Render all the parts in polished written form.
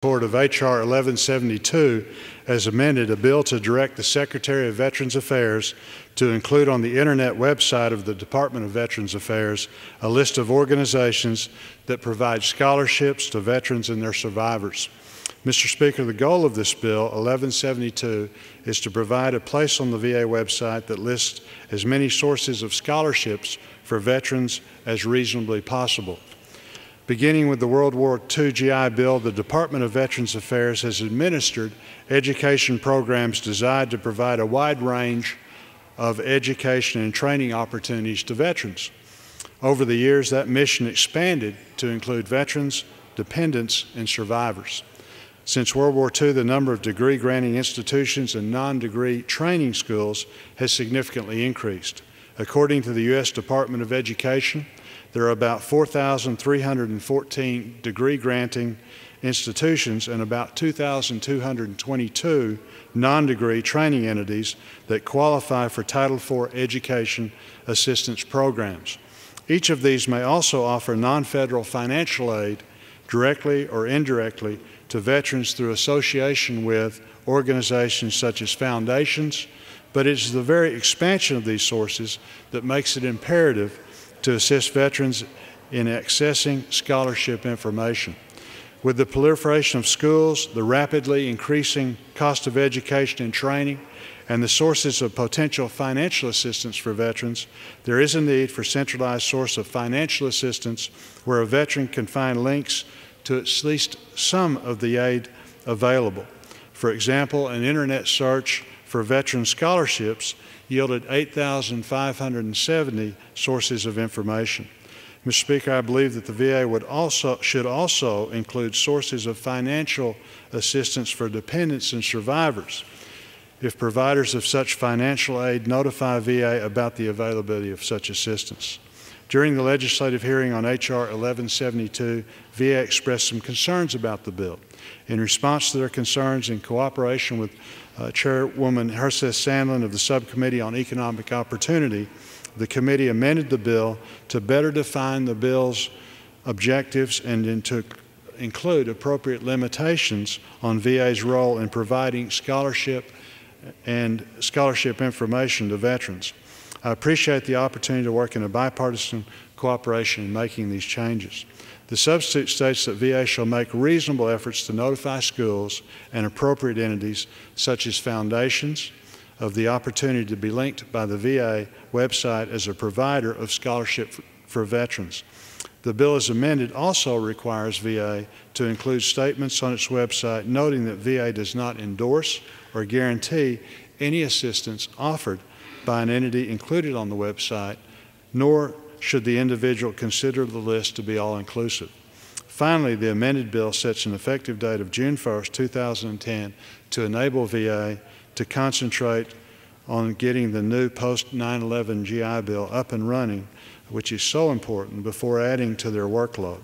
support of H.R. 1172 as amended, a bill to direct the Secretary of Veterans Affairs to include on the Internet website of the Department of Veterans Affairs a list of organizations that provide scholarships to veterans and their survivors. Mr. Speaker, the goal of this bill, 1172, is to provide a place on the VA website that lists as many sources of scholarships for veterans as reasonably possible. Beginning with the World War II GI Bill, the Department of Veterans Affairs has administered education programs designed to provide a wide range of education and training opportunities to veterans. Over the years, that mission expanded to include veterans, dependents, and survivors. Since World War II, the number of degree-granting institutions and non-degree training schools has significantly increased. According to the U.S. Department of Education, there are about 4,314 degree-granting institutions and about 2,222 non-degree training entities that qualify for Title IV education assistance programs. Each of these may also offer non-federal financial aid, directly or indirectly, to veterans through association with organizations such as foundations, but it is the very expansion of these sources that makes it imperative to assist veterans in accessing scholarship information. With the proliferation of schools, the rapidly increasing cost of education and training, and the sources of potential financial assistance for veterans, there is a need for a centralized source of financial assistance where a veteran can find links to at least some of the aid available. For example, an Internet search for veteran scholarships yielded 8,570 sources of information. Mr. Speaker, I believe that the VA should also include sources of financial assistance for dependents and survivors if providers of such financial aid notify VA about the availability of such assistance. During the legislative hearing on H.R. 1172, VA expressed some concerns about the bill. In response to their concerns, in cooperation with Chairwoman Herseth Sandlin of the Subcommittee on Economic Opportunity, the committee amended the bill to better define the bill's objectives and to include appropriate limitations on VA's role in providing scholarship and scholarship information to veterans. I appreciate the opportunity to work in a bipartisan cooperation in making these changes. The substitute states that VA shall make reasonable efforts to notify schools and appropriate entities, such as foundations, of the opportunity to be linked by the VA website as a provider of scholarship for veterans. The bill as amended also requires VA to include statements on its website noting that VA does not endorse or guarantee any assistance offered by an entity included on the website, nor should the individual consider the list to be all-inclusive. Finally, the amended bill sets an effective date of June 1, 2010 to enable VA to concentrate on getting the new post-9/11 GI Bill up and running, which is so important, before adding to their workload.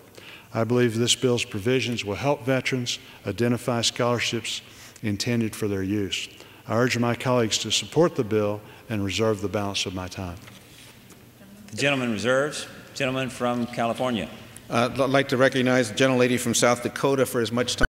I believe this bill's provisions will help veterans identify scholarships intended for their use. I urge my colleagues to support the bill and reserve the balance of my time. The gentleman reserves. Gentleman from California. I'd like to recognize the gentlelady from South Dakota for as much time